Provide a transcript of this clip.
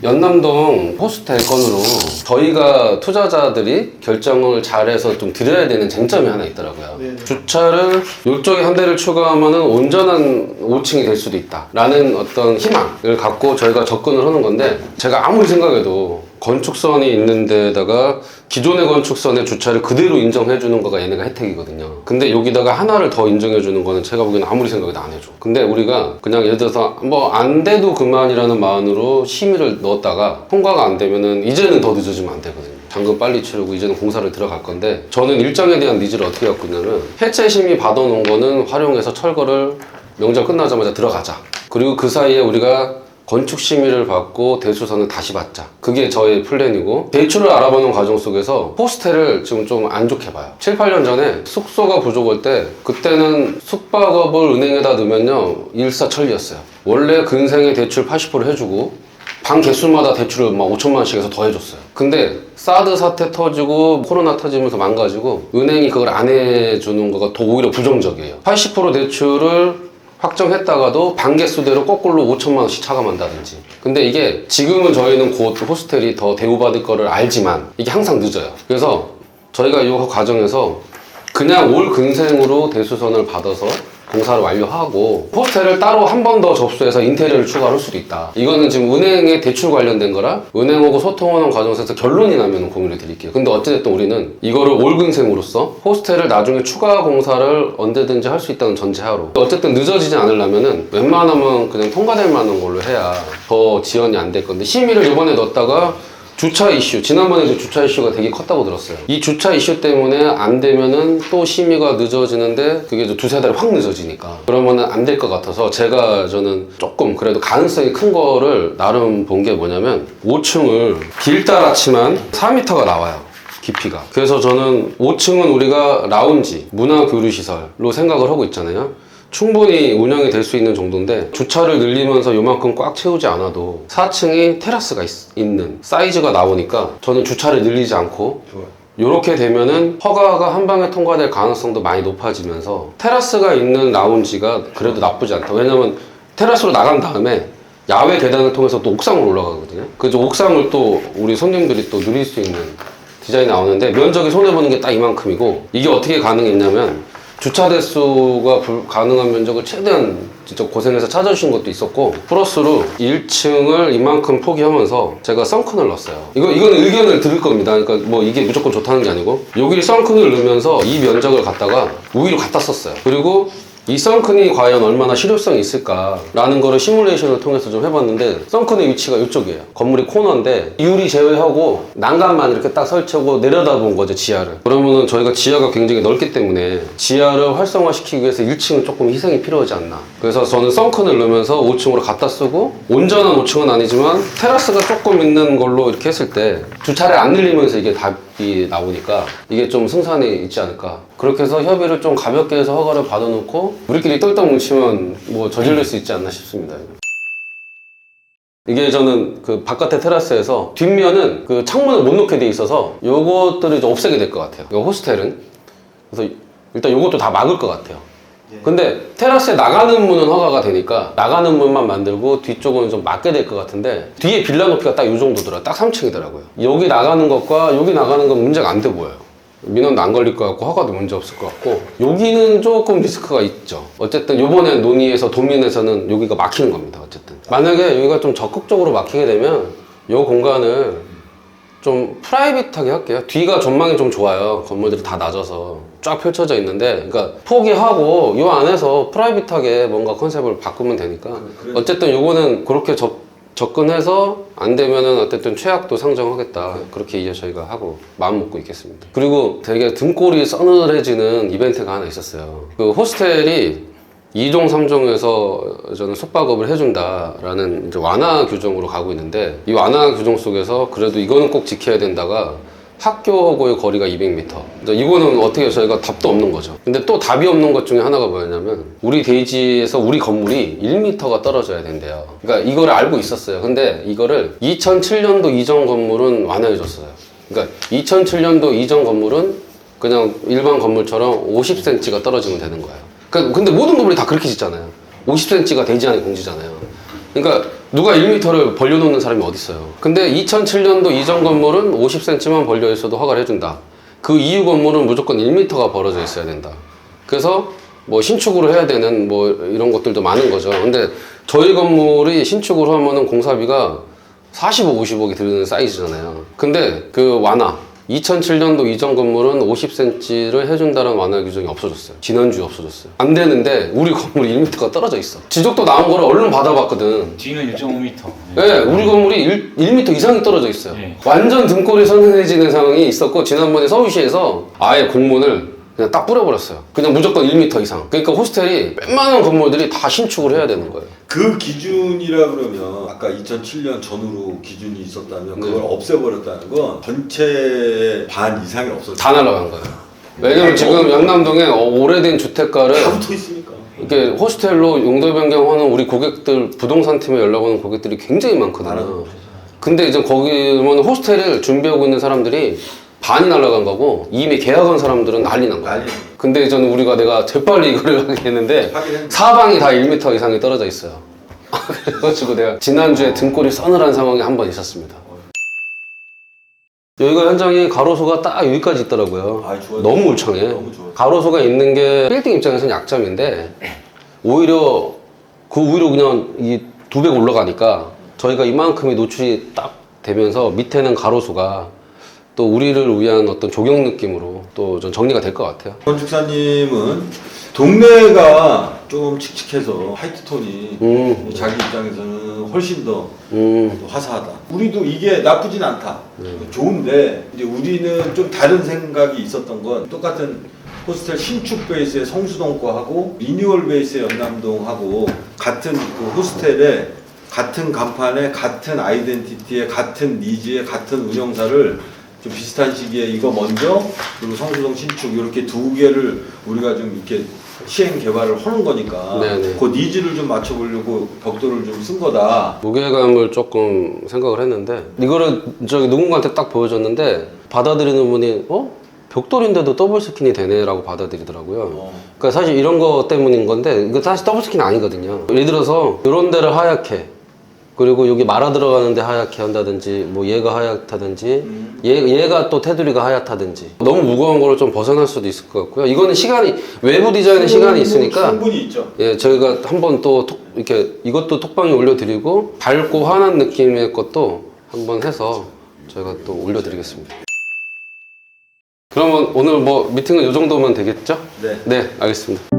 연남동 호스텔 건으로 저희가 투자자들이 결정을 잘해서 좀 드려야 되는 쟁점이 하나 있더라고요. 네네. 주차를 이쪽에 한 대를 추가하면 온전한 5층이 될 수도 있다 라는 어떤 희망을 갖고 저희가 접근을 하는 건데, 제가 아무리 생각해도 건축선이 있는 데다가 기존의 건축선의 주차를 그대로 인정해 주는 거가 얘네가 혜택이거든요. 근데 여기다가 하나를 더 인정해 주는 거는 제가 보기에는 아무리 생각해도 안 해줘. 근데 우리가 그냥 예를 들어서 뭐 안 돼도 그만이라는 마음으로 심의를 넣었다가 통과가 안 되면은 이제는 더 늦어지면 안 되거든요. 잔금 빨리 치르고 이제는 공사를 들어갈 건데, 저는 일정에 대한 니즈를 어떻게 갖고 있냐면, 해체 심의 받아놓은 거는 활용해서 철거를 명절 끝나자마자 들어가자. 그리고 그 사이에 우리가 건축 심의를 받고 대수선을 다시 받자. 그게 저의 플랜이고, 대출을 알아보는 과정 속에서 호스텔을 지금 좀 안 좋게 봐요. 7, 8년 전에 숙소가 부족할 때, 그때는 숙박업을 은행에다 넣으면요 일사천리였어요. 원래 근생에 대출 80% 해주고 방 개수마다 대출을 막 5천만 원씩 해서 더 해줬어요. 근데 사드 사태 터지고 코로나 터지면서 망가지고 은행이 그걸 안 해주는 거가 더 오히려 부정적이에요. 80% 대출을 확정했다가도 반개수대로 거꾸로 5천만 원씩 차감한다든지. 근데 이게 지금은 저희는 곧 호스텔이 더 대우받을 거를 알지만 이게 항상 늦어요. 그래서 저희가 이 과정에서 그냥 올 근생으로 대수선을 받아서 공사를 완료하고 호스텔을 따로 한 번 더 접수해서 인테리어를 추가할 수도 있다. 이거는 지금 은행의 대출 관련된 거라 은행하고 소통하는 과정에서 결론이 나면 공유를 드릴게요. 근데 어찌됐든 우리는 이거를 올 근생으로서 호스텔을 나중에 추가 공사를 언제든지 할 수 있다는 전제하로, 어쨌든 늦어지지 않으려면은 웬만하면 그냥 통과될 만한 걸로 해야 더 지연이 안 될 건데, 심의를 이번에 넣었다가 주차 이슈, 지난번에도 주차 이슈가 되게 컸다고 들었어요. 이 주차 이슈 때문에 안 되면은 또 심의가 늦어지는데 그게 이제 두세 달이 확 늦어지니까 그러면은 안 될 것 같아서, 저는 조금 그래도 가능성이 큰 거를 나름 본 게 뭐냐면, 5층을 길다랗지만 4m가 나와요, 깊이가. 그래서 저는 5층은 우리가 라운지, 문화교류시설로 생각을 하고 있잖아요. 충분히 운영이 될 수 있는 정도인데, 주차를 늘리면서 요만큼 꽉 채우지 않아도 4층이 테라스가 있는 사이즈가 나오니까 저는 주차를 늘리지 않고, 이렇게 되면은 허가가 한 방에 통과될 가능성도 많이 높아지면서 테라스가 있는 라운지가 그래도 나쁘지 않다. 왜냐면 테라스로 나간 다음에 야외 계단을 통해서 또 옥상으로 올라가거든요. 그래서 옥상을 또 우리 손님들이 또 누릴 수 있는 디자인이 나오는데, 면적이 손해보는 게 딱 이만큼이고, 이게 어떻게 가능했냐면 주차 대수가 가능한 면적을 최대한 진짜 고생해서 찾아주신 것도 있었고, 플러스로 1층을 이만큼 포기하면서 제가 썬큰을 넣었어요. 이거는 의견을 들을 겁니다. 그러니까 뭐 이게 무조건 좋다는 게 아니고, 여기 썬큰을 넣으면서 이 면적을 갖다가 우위로 갖다 썼어요. 그리고 이 썬큰이 과연 얼마나 실효성이 있을까라는 거를 시뮬레이션을 통해서 좀 해봤는데, 썬큰의 위치가 이쪽이에요. 건물이 코너인데 유리 제외하고 난간만 이렇게 딱 설치하고 내려다본 거죠, 지하를. 그러면은 저희가 지하가 굉장히 넓기 때문에 지하를 활성화시키기 위해서 1층은 조금 희생이 필요하지 않나. 그래서 저는 썬큰을 넣으면서 5층으로 갖다 쓰고, 온전한 5층은 아니지만 테라스가 조금 있는 걸로 이렇게 했을 때 주차를 안 늘리면서 이게 답이 나오니까 이게 좀 승산이 있지 않을까. 그렇게 해서 협의를 좀 가볍게 해서 허가를 받아놓고 우리끼리 똘똘 뭉치면 뭐 저질릴 수 있지 않나 싶습니다. 이게 저는 그 바깥에 테라스에서 뒷면은 그 창문을 못 놓게 돼 있어서 요것들을 좀 없애게 될 것 같아요, 요 호스텔은. 그래서 일단 요것도 다 막을 것 같아요. 근데 테라스에 나가는 문은 허가가 되니까 나가는 문만 만들고 뒤쪽은 좀 막게 될 것 같은데, 뒤에 빌라 높이가 딱 요 정도더라. 딱 3층이더라고요. 여기 나가는 것과 여기 나가는 건 문제가 안 돼 보여요. 민원도 안 걸릴 것 같고 허가도 문제 없을 것 같고, 여기는 조금 리스크가 있죠. 어쨌든 요번에 논의에서 도민에서는 여기가 막히는 겁니다. 어쨌든 만약에 여기가 좀 적극적으로 막히게 되면 요 공간을 좀 프라이빗하게 할게요. 뒤가 전망이 좀 좋아요. 건물들이 다 낮아서 쫙 펼쳐져 있는데, 그러니까 포기하고 요 안에서 프라이빗하게 뭔가 컨셉을 바꾸면 되니까, 어쨌든 요거는 그렇게 접근해서 안 되면은 어쨌든 최악도 상정하겠다. 그렇게 이제 저희가 하고 마음 먹고 있겠습니다. 그리고 되게 등골이 서늘해지는 이벤트가 하나 있었어요. 그 호스텔이 2종, 3종에서 저는 숙박업을 해준다라는 이제 완화 규정으로 가고 있는데, 이 완화 규정 속에서 그래도 이거는 꼭 지켜야 된다가 학교하고의 거리가 200m. 이거는 어떻게 저희가 답도 없는 거죠. 근데 또 답이 없는 것 중에 하나가 뭐였냐면, 우리 대지에서 우리 건물이 1m가 떨어져야 된대요. 그러니까 이거를 알고 있었어요. 근데 이거를 2007년도 이전 건물은 완화해줬어요. 그러니까 2007년도 이전 건물은 그냥 일반 건물처럼 50cm가 떨어지면 되는 거예요. 근데 모든 건물이 다 그렇게 짓잖아요. 50cm가 대지 안에 공지잖아요. 그러니까 누가 1m를 벌려놓는 사람이 어딨어요. 근데 2007년도 이전 건물은 50cm만 벌려 있어도 허가를 해준다. 그 이후 건물은 무조건 1m가 벌어져 있어야 된다. 그래서 뭐 신축으로 해야 되는 뭐 이런 것들도 많은 거죠. 근데 저희 건물이 신축으로 하면은 공사비가 40억, 50억이 드는 사이즈잖아요. 근데 그 완화 2007년도 이전 건물은 50cm를 해준다는 완화 규정이 없어졌어요. 지난주에 없어졌어요. 안 되는데 우리 건물이 1m가 떨어져 있어. 지적도 나온 거를 얼른 받아봤거든. 뒤는 1.5m. 네, 우리 건물이 1m 이상이 떨어져 있어요. 네. 완전 등골이 선명해지는 상황이 있었고, 지난번에 서울시에서 아예 공문을 그냥 딱 뿌려버렸어요. 그냥 무조건 1m 이상. 그러니까 호스텔이 웬만한 건물들이 다 신축을 해야 되는 거예요. 그 기준이라 그러면 아까 2007년 전후로 기준이 있었다면 그걸 없애버렸다는 건 전체 반 이상이 없어졌어요. 다 날아간 거예요. 왜냐면 지금 연남동에 오래된 주택가를 다 붙어 있으니까. 이렇게 호스텔로 용도 변경하는 우리 고객들, 부동산 팀에 연락 오는 고객들이 굉장히 많거든요. 근데 이제 거기는 호스텔을 준비하고 있는 사람들이 반이 날아간 거고 이미 계약한 사람들은 난리 난 거예요. 근데 저는 내가 재빨리 이거를 하게 했는데 사방이 다 1m 이상이 떨어져 있어요. 그래가지고 내가 지난주에 등골이 서늘한 상황이 한 번 있었습니다. 여기가 현장이 가로수가 딱 여기까지 있더라고요. 너무 울창해. 가로수가 있는 게 빌딩 입장에서는 약점인데 오히려 그냥 이 2배 올라가니까 저희가 이만큼의 노출이 딱 되면서 밑에는 가로수가 또 우리를 위한 어떤 조경 느낌으로 또 좀 정리가 될 것 같아요. 건축사님은 동네가 좀 칙칙해서 화이트톤이 자기 입장에서는 훨씬 더 화사하다. 우리도 이게 나쁘진 않다. 좋은데 이제 우리는 좀 다른 생각이 있었던 건 똑같은 호스텔 신축 베이스의 성수동 거하고 리뉴얼 베이스의 연남동하고 같은 그 호스텔에 같은 간판에 같은 아이덴티티에 같은 니즈에 같은 운영사를 좀 비슷한 시기에 이거 먼저 그리고 성수동 신축 이렇게 두 개를 우리가 좀 이렇게 시행 개발을 하는 거니까 네네. 그 니즈를 좀 맞춰보려고 벽돌을 좀 쓴 거다. 무게감을 조금 생각을 했는데 이거를 누군가한테 딱 보여줬는데 받아들이는 분이 벽돌인데도 더블 스킨이 되네 라고 받아들이더라고요. 그러니까 사실 이런 거 때문인 건데 이거 사실 더블 스킨 아니거든요. 예를 들어서 이런 데를 하얗게 그리고 여기 말아 들어가는데 하얗게 한다든지 뭐 얘가 하얗다든지 얘가 또 테두리가 하얗다든지 너무 무거운 거를 좀 벗어날 수도 있을 것 같고요. 이거는 시간이 외부 디자인에 시간이 있으니까 충분히 있죠. 예, 저희가 한번 또 이렇게 이것도 톡방에 올려드리고 밝고 환한 느낌의 것도 한번 해서 저희가 또 올려드리겠습니다. 그러면 오늘 뭐 미팅은 이 정도면 되겠죠? 네. 네, 알겠습니다.